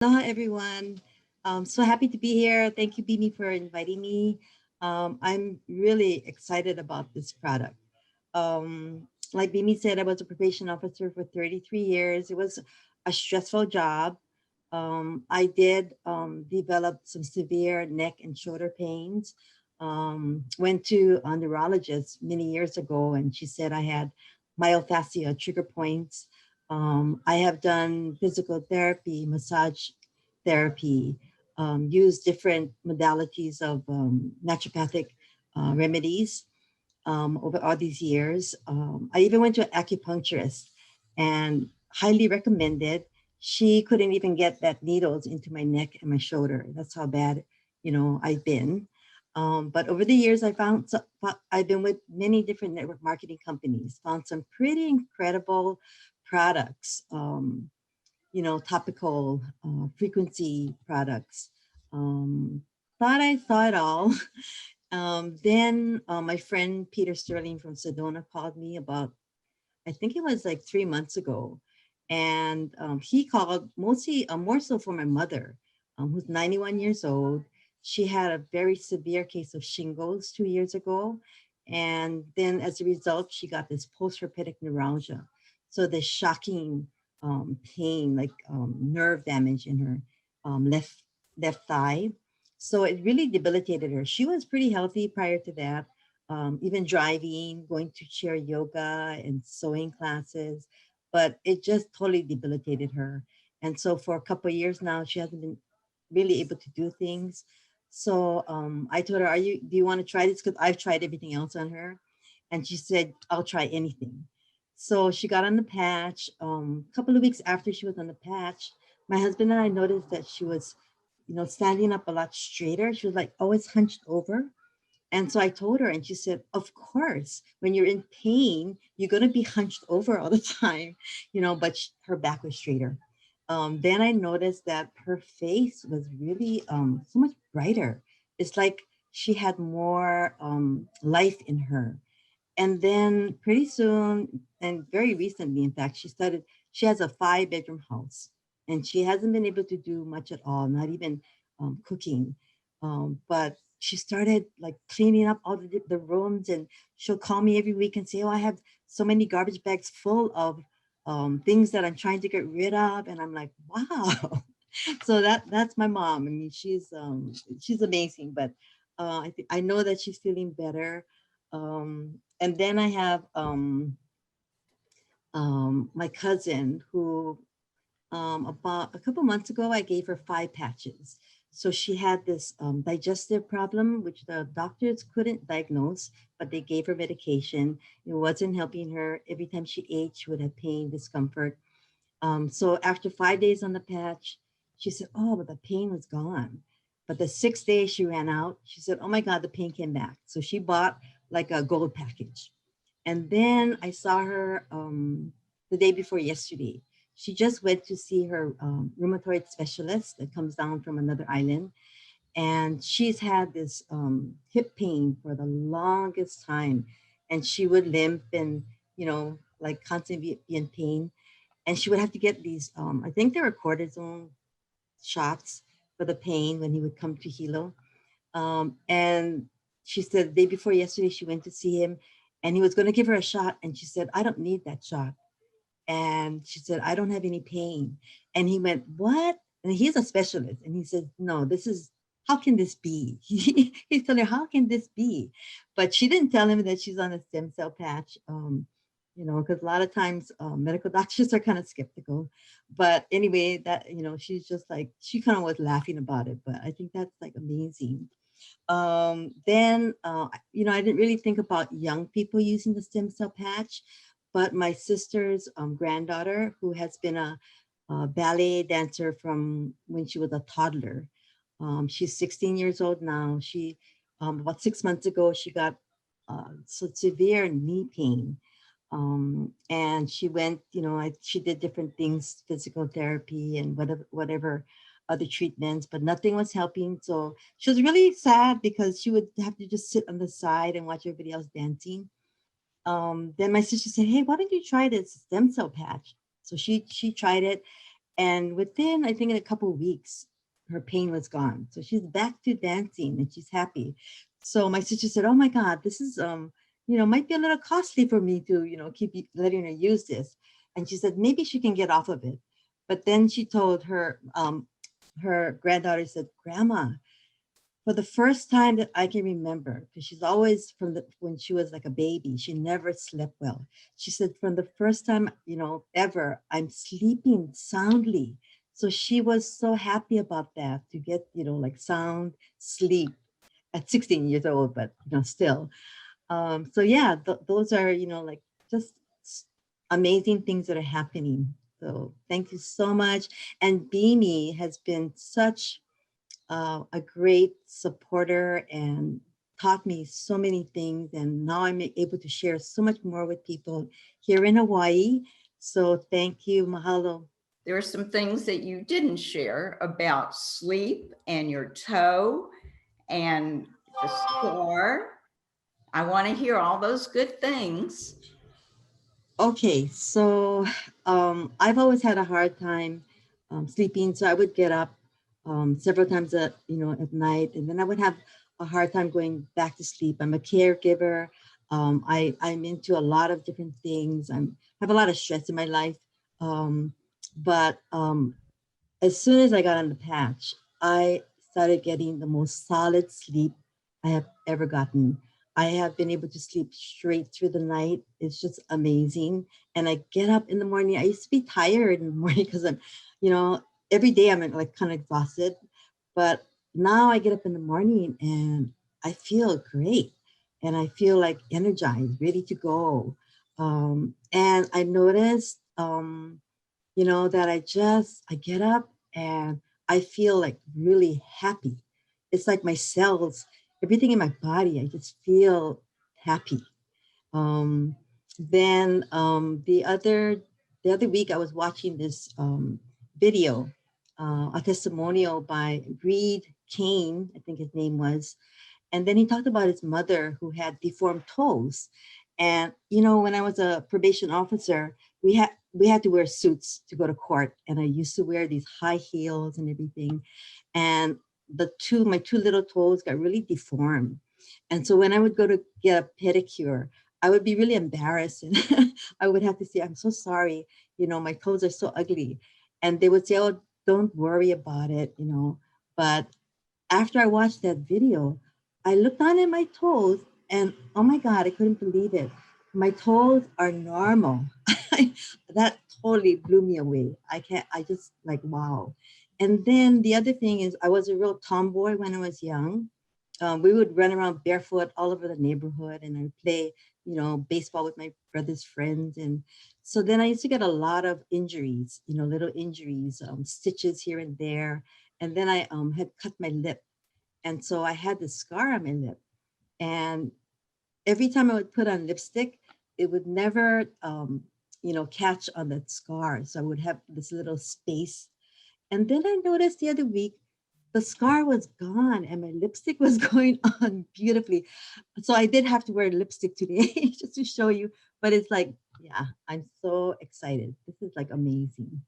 Aloha, everyone. So happy to be here. Thank you, Bimi, for inviting me. I'm really excited about this product. Like Bimi said, I was a probation officer for 33 years. It was a stressful job. I did develop some severe neck and shoulder pains. Went to a neurologist many years ago, and she said I had myofascia trigger points. I have done physical therapy, massage therapy, used different modalities of naturopathic remedies over all these years. I even went to an acupuncturist and highly recommended. She couldn't even get that needles into my neck and my shoulder. That's how bad, I've been. But over the years, I've been with many different network marketing companies, found some pretty incredible products, topical frequency products. Um, Thought I saw it all. Then my friend Peter Sterling from Sedona called me about, I think it was like 3 months ago. And he called mostly, more so for my mother, who's 91 years old. She had a very severe case of shingles 2 years ago. And then as a result, she got this post-herpetic neuralgia. So the shocking pain, like nerve damage in her left thigh. So it really debilitated her. She was pretty healthy prior to that, even driving, going to chair yoga and sewing classes, but it just totally debilitated her. And so for a couple of years now, she hasn't been really able to do things. So I told her, do you want to try this? Because I've tried everything else on her. And she said, I'll try anything. So she got on the patch. A couple of weeks after she was on the patch, my husband and I noticed that she was, standing up a lot straighter. She was like always hunched over. And so I told her, and she said, of course, when you're in pain, you're going to be hunched over all the time, but her back was straighter. Then I noticed that her face was really so much brighter. It's like she had more life in her. And then pretty soon, and very recently, in fact, she has a 5-bedroom house and she hasn't been able to do much at all, not even cooking. But she started like cleaning up all the rooms, and she'll call me every week and say, oh, I have so many garbage bags full of things that I'm trying to get rid of. And I'm like, wow. So that's my mom. I mean, she's amazing, but I know that she's feeling better. And then I have my cousin who about a couple months ago, I gave her 5 patches. So she had this digestive problem, which the doctors couldn't diagnose, but they gave her medication. It wasn't helping her. Every time she ate, she would have pain, discomfort. So after 5 days on the patch, she said, oh, but the pain was gone. But the 6th day she ran out, she said, oh my God, the pain came back. So she bought like a gold package. And then I saw her the day before yesterday. She just went to see her rheumatoid specialist that comes down from another island. And she's had this hip pain for the longest time. And she would limp and, like constantly be in pain. And she would have to get these, I think they were cortisone shots for the pain when he would come to Hilo. And she said the day before yesterday, she went to see him and he was going to give her a shot. And she said, I don't need that shot. And she said, I don't have any pain. And he went, what? And he's a specialist. And he said, no, how can this be? He's telling her, how can this be? But she didn't tell him that she's on a stem cell patch, because a lot of times medical doctors are kind of skeptical. But anyway, that, she's just like, she kind of was laughing about it. But I think that's like amazing. Then, I didn't really think about young people using the stem cell patch, but my sister's granddaughter, who has been a ballet dancer from when she was a toddler, she's 16 years old now. She, about 6 months ago, she got so severe knee pain. And she went, she did different things, physical therapy and whatever other treatments, but nothing was helping. So she was really sad because she would have to just sit on the side and watch everybody else dancing. Then my sister said, hey, why don't you try this stem cell patch? So she tried it. And within, I think in a couple of weeks, her pain was gone. So she's back to dancing and she's happy. So my sister said, oh my God, this is, might be a little costly for me to, keep letting her use this. And she said, maybe she can get off of it. But then she told her granddaughter said, Grandma, for the first time that I can remember, because she's always when she was like a baby, she never slept well. She said, from the first time, ever, I'm sleeping soundly. So she was so happy about that to get, like sound sleep at 16 years old, but still. So yeah, those are, like just amazing things that are happening. So thank you so much. And Beanie has been such a great supporter and taught me so many things. And now I'm able to share so much more with people here in Hawaii. So thank you, mahalo. There are some things that you didn't share about sleep and your toe and the scar. I want to hear all those good things. Okay, so I've always had a hard time sleeping. So I would get up several times at night, and then I would have a hard time going back to sleep. I'm a caregiver. I'm into a lot of different things. I have a lot of stress in my life. But as soon as I got on the patch, I started getting the most solid sleep I have ever gotten. I have been able to sleep straight through the night. It's just amazing. And I get up in the morning. I used to be tired in the morning because I'm, every day I'm like kind of exhausted. But now I get up in the morning and I feel great. And I feel like energized, ready to go. And I noticed, that I get up and I feel like really happy. It's like my cells, everything in my body, I just feel happy. Then the other week I was watching this video, a testimonial by Reed Kane, I think his name was, and then he talked about his mother who had deformed toes. And, when I was a probation officer, we had to wear suits to go to court. And I used to wear these high heels and everything. And my two little toes got really deformed. And so when I would go to get a pedicure, I would be really embarrassed. And I would have to say, I'm so sorry, my toes are so ugly. And they would say, oh, don't worry about it, But after I watched that video, I looked down at my toes and oh my God, I couldn't believe it. My toes are normal. That totally blew me away. I just like, wow. And then the other thing is I was a real tomboy when I was young. We would run around barefoot all over the neighborhood and I would play, baseball with my brother's friends. And so then I used to get a lot of injuries, little injuries, stitches here and there. And then I had cut my lip. And so I had this scar on my lip. And every time I would put on lipstick, it would never, catch on that scar. So I would have this little space. And then I noticed the other week, the scar was gone and my lipstick was going on beautifully. So I did have to wear lipstick today just to show you. But it's like, yeah, I'm so excited. This is like amazing.